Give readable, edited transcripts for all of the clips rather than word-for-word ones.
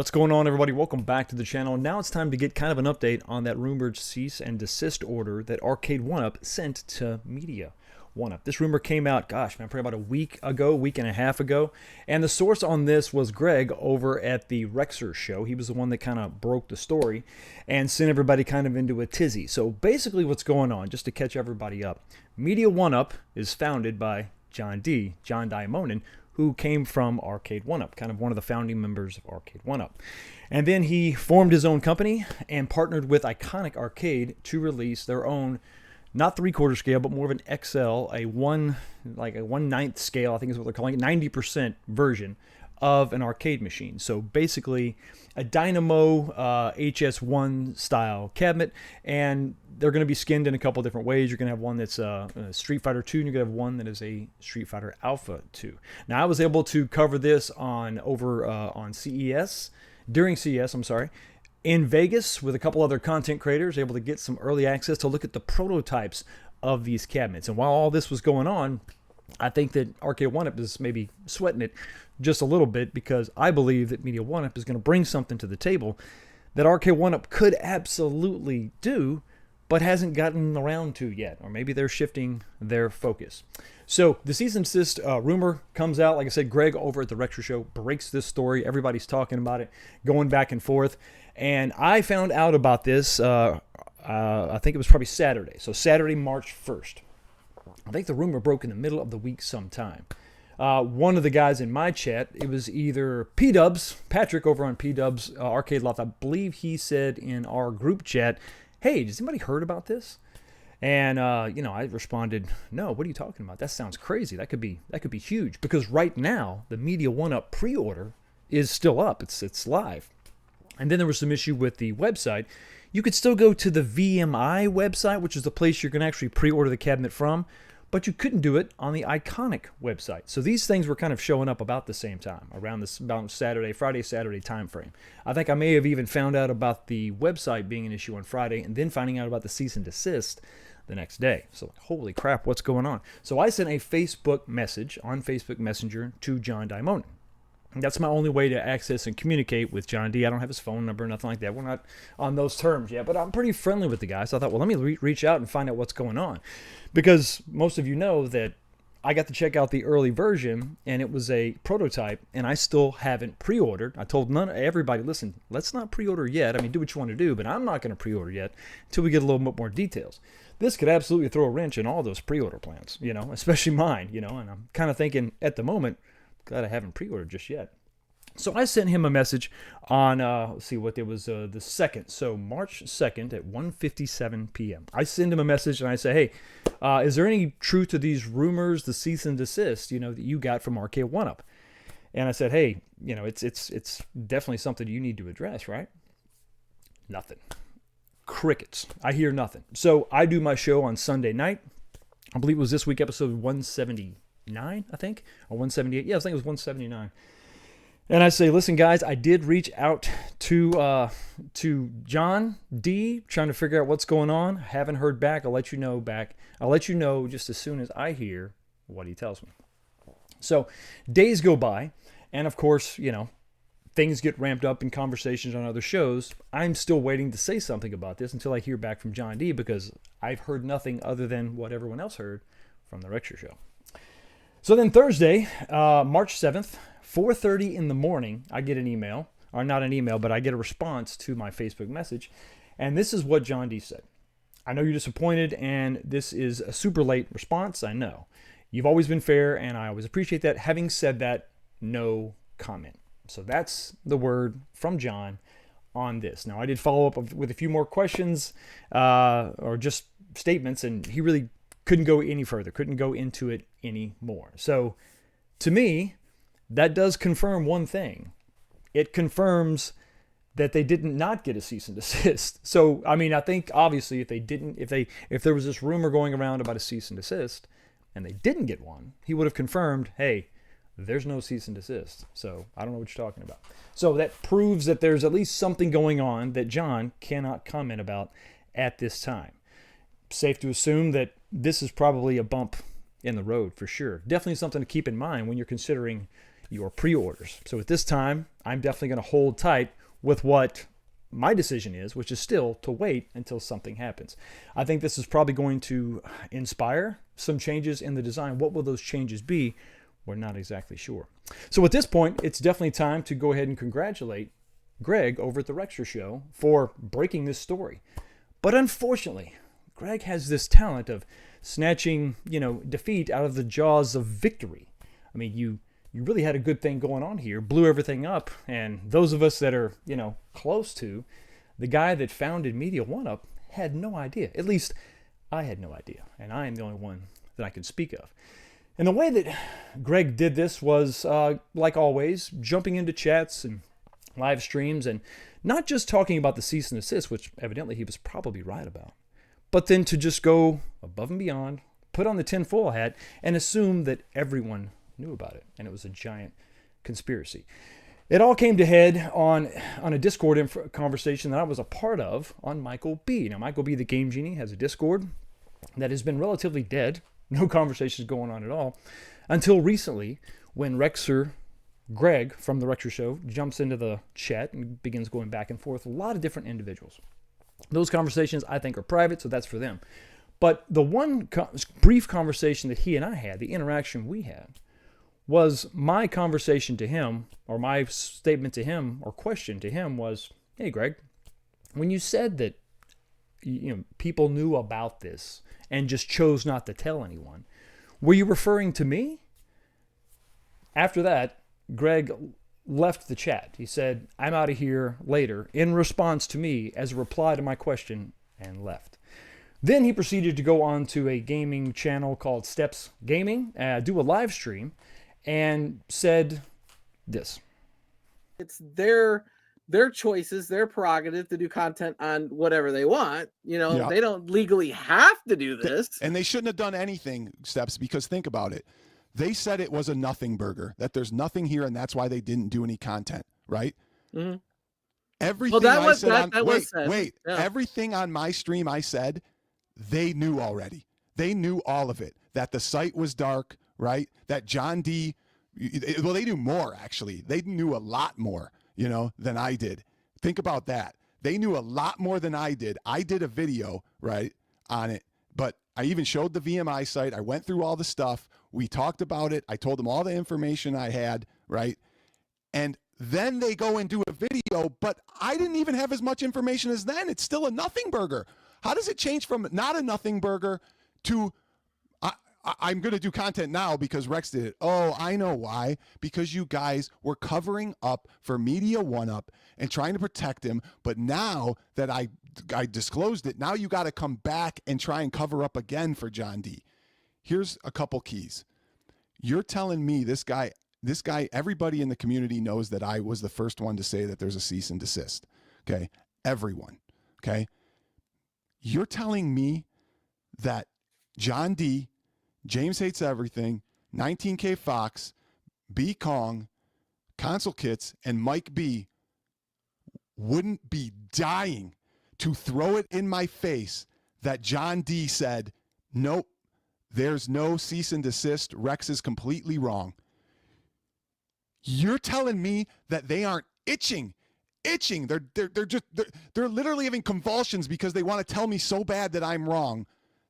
What's going on, everybody? Welcome back to the channel. Now it's time to get kind of an update on that rumored cease and desist order that Arcade1up sent to Media1up. This rumor came out, gosh, man, probably about a week and a half ago. And the source on this was Greg over at the Rexer show. He was the one that kind of broke the story and sent everybody kind of into a tizzy. So basically what's going on, just to catch everybody up, Media1up is founded by John Diamonin, who came from Arcade1up, kind of one of the founding members of Arcade1up. And then he formed his own company and partnered with Iconic Arcade to release their own, not 3/4 scale, but more of an XL, a 1/9 scale, I think is what they're calling it, 90% version of an arcade machine. So basically a Dynamo HS1 style cabinet, and they're going to be skinned in a couple different ways. You're going to have one that's a Street Fighter 2, and you're going to have one that is a Street Fighter Alpha 2. Now, I was able to cover this on CES, during CES, in Vegas with a couple other content creators, able to get some early access to look at the prototypes of these cabinets. And while all this was going on, I think that Arcade1up is maybe sweating it just a little bit, because I believe that Media1up is going to bring something to the table that Arcade1up could absolutely do, but hasn't gotten around to yet, or maybe they're shifting their focus. So the cease and desist rumor comes out. Like I said, Greg over at the Rexer show breaks this story. Everybody's talking about it, going back and forth. And I found out about this, I think it was probably Saturday. So Saturday, March 1st. I think the rumor broke in the middle of the week sometime. One of the guys in my chat, it was either P-Dubs, Patrick over on P-Dubs Arcade Loft, I believe he said in our group chat, hey, has anybody heard about this? And I responded, no, what are you talking about? That sounds crazy. That could be huge, because right now the Media1up pre-order is still up. It's live. And then there was some issue with the website. You could still go to the VMI website, which is the place you're going to actually pre-order the cabinet from, but you couldn't do it on the Iconic website. So these things were kind of showing up about the same time, around this about Friday, Saturday time frame. I think I may have even found out about the website being an issue on Friday, and then finding out about the cease and desist the next day. So holy crap, what's going on? So I sent a Facebook message on Facebook Messenger to John Diamonin. That's my only way to access and communicate with John D. I don't have his phone number, nothing like that. We're not on those terms yet, but I'm pretty friendly with the guy. So I thought, well, let me reach out and find out what's going on. Because most of you know that I got to check out the early version, and it was a prototype, and I still haven't pre-ordered. I told everybody, listen, let's not pre-order yet. I mean, do what you want to do, but I'm not going to pre-order yet until we get a little bit more details. This could absolutely throw a wrench in all those pre-order plans, especially mine, and I'm kind of thinking at the moment, glad I haven't pre-ordered just yet. So I sent him a message on, let's see what it was, the 2nd. So March 2nd at 1:57 p.m. I send him a message and I say, hey, is there any truth to these rumors, the cease and desist, that you got from Arcade1up? And I said, hey, it's definitely something you need to address, right? Nothing. Crickets. I hear nothing. So I do my show on Sunday night. I believe it was this week, episode 179, I think, or 178. Yeah, I think it was 179. And I say, listen, guys, I did reach out to John D, trying to figure out what's going on. Haven't heard back. I'll let you know back. I'll let you know just as soon as I hear what he tells me. So days go by, and of course, things get ramped up in conversations on other shows. I'm still waiting to say something about this until I hear back from John D, because I've heard nothing other than what everyone else heard from the Rexer show. So then Thursday, March 7th, 4:30 in the morning, I get an email, or not an email, but I get a response to my Facebook message. And this is what John D said. I know you're disappointed, and this is a super late response. I know. You've always been fair, and I always appreciate that. Having said that, no comment. So that's the word from John on this. Now, I did follow up with a few more questions, or just statements, and he really couldn't go any further, couldn't go into it anymore. So to me, that does confirm one thing. It confirms that they did not get a cease and desist. So, I mean, I think obviously if there was this rumor going around about a cease and desist and they didn't get one, he would have confirmed, hey, there's no cease and desist. So I don't know what you're talking about. So that proves that there's at least something going on that John cannot comment about at this time. Safe to assume that this is probably a bump in the road for sure. Definitely something to keep in mind when you're considering your pre-orders. So at this time, I'm definitely going to hold tight with what my decision is, which is still to wait until something happens. I think this is probably going to inspire some changes in the design. What will those changes be? We're not exactly sure. So at this point, it's definitely time to go ahead and congratulate Greg over at the Rexer Show for breaking this story. But unfortunately, Greg has this talent of snatching, defeat out of the jaws of victory. I mean, you really had a good thing going on here, blew everything up, and those of us that are, close to the guy that founded Media 1UP had no idea. At least I had no idea, and I am the only one that I can speak of. And the way that Greg did this was, like always, jumping into chats and live streams and not just talking about the cease and desist, which evidently he was probably right about, but then to just go above and beyond, put on the tinfoil hat, and assume that everyone knew about it, and it was a giant conspiracy. It all came to head on a Discord conversation that I was a part of on Michael B. Now, Michael B, the Game Genie, has a Discord that has been relatively dead. No conversations going on at all. Until recently, when Greg from the Rexer Show jumps into the chat and begins going back and forth with a lot of different individuals. Those conversations, I think, are private, so that's for them. But the one brief conversation that he and I had, the interaction we had, was my conversation to him, or my statement to him, or question to him was, hey, Greg, when you said that people knew about this and just chose not to tell anyone, were you referring to me? After that, Greg left the chat. He said, I'm out of here later, in response to me as a reply to my question, and left. Then he proceeded to go on to a gaming channel called Steps Gaming, do a live stream, and said this. It's their choices, their prerogative to do content on whatever they want. Yeah. They don't legally have to do this. And they shouldn't have done anything, Steps, because think about it. They said it was a nothing burger, that there's nothing here, and that's why they didn't do any content, right? Mm-hmm. Everything everything on my stream I said, they knew already. They knew all of it, that the site was dark, right? That John D, well, they knew more, actually. They knew a lot more, than I did. Think about that. They knew a lot more than I did. I did a video, right, on it, but I even showed the VMI site. I went through all the stuff. We talked about it. I told them all the information I had, right? And then they go and do a video, but I didn't even have as much information as then. It's still a nothing burger. How does it change from not a nothing burger to I'm going to do content now because Rex did it? Oh, I know why. Because you guys were covering up for Media 1UP and trying to protect him. But now that I disclosed it, now you got to come back and try and cover up again for John D. Here's a couple keys. You're telling me this guy, everybody in the community knows that I was the first one to say that there's a cease and desist. Okay. Everyone. Okay. You're telling me that John D, James Hates Everything, 19K Fox, B Kong, Console Kits, and Mike B wouldn't be dying to throw it in my face that John D said, nope, there's no cease and desist. Rex is completely wrong. You're telling me that they aren't itching. They're literally having convulsions because they want to tell me so bad that I'm wrong.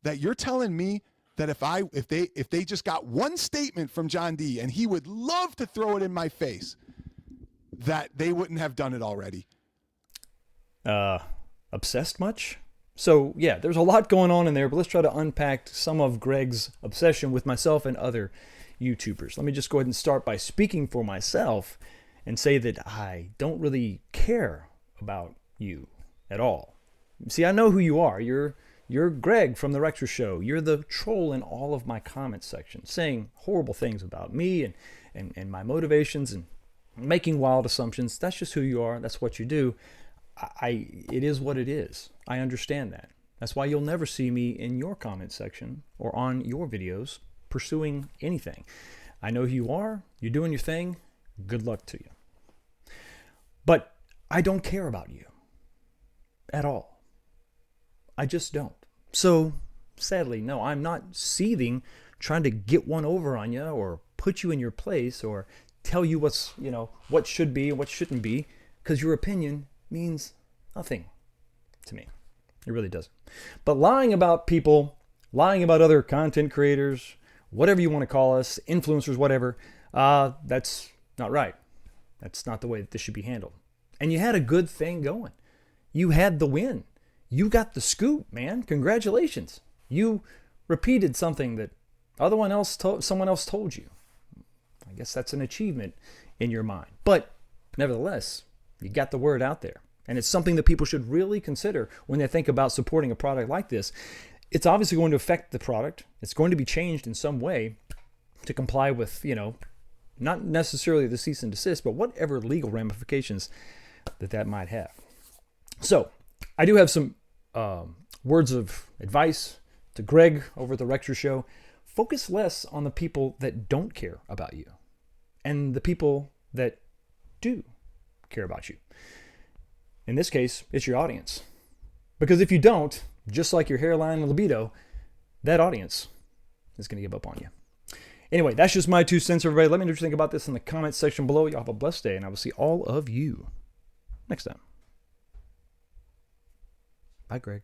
That you're telling me that if they just got one statement from John D, and he would love to throw it in my face, that they wouldn't have done it already. Obsessed much? So yeah, there's a lot going on in there, but let's try to unpack some of Greg's obsession with myself and other YouTubers. Let me just go ahead and start by speaking for myself and say that I don't really care about you at all. See, I know who you are. You're Greg from the Rexer Show. You're the troll in all of my comment sections, saying horrible things about me and my motivations and making wild assumptions. That's just who you are. That's what you do. It is what it is. I understand that. That's why you'll never see me in your comment section or on your videos pursuing anything. I know who you are. You're doing your thing. Good luck to you. But I don't care about you at all. I just don't. So sadly, no, I'm not seething, trying to get one over on you or put you in your place or tell you what's, what should be and what shouldn't be, because your opinion means nothing to me. It really doesn't. But lying about people, lying about other content creators, whatever you want to call us, influencers, whatever, that's not right. That's not the way that this should be handled. And you had a good thing going. You had the win. You got the scoop, man. Congratulations. You repeated something that someone else told you. I guess that's an achievement in your mind. But nevertheless, you got the word out there. And it's something that people should really consider when they think about supporting a product like this. It's obviously going to affect the product. It's going to be changed in some way to comply with, not necessarily the cease and desist, but whatever legal ramifications that might have. So I do have some words of advice to Greg over at the Rector Show. Focus less on the people that don't care about you and the people that do care about you. In this case, it's your audience. Because if you don't, just like your hairline and libido, that audience is going to give up on you. Anyway, that's just my 2 cents, everybody. Let me know what you think about this in the comments section below. Y'all have a blessed day, and I will see all of you next time. Bye, Greg.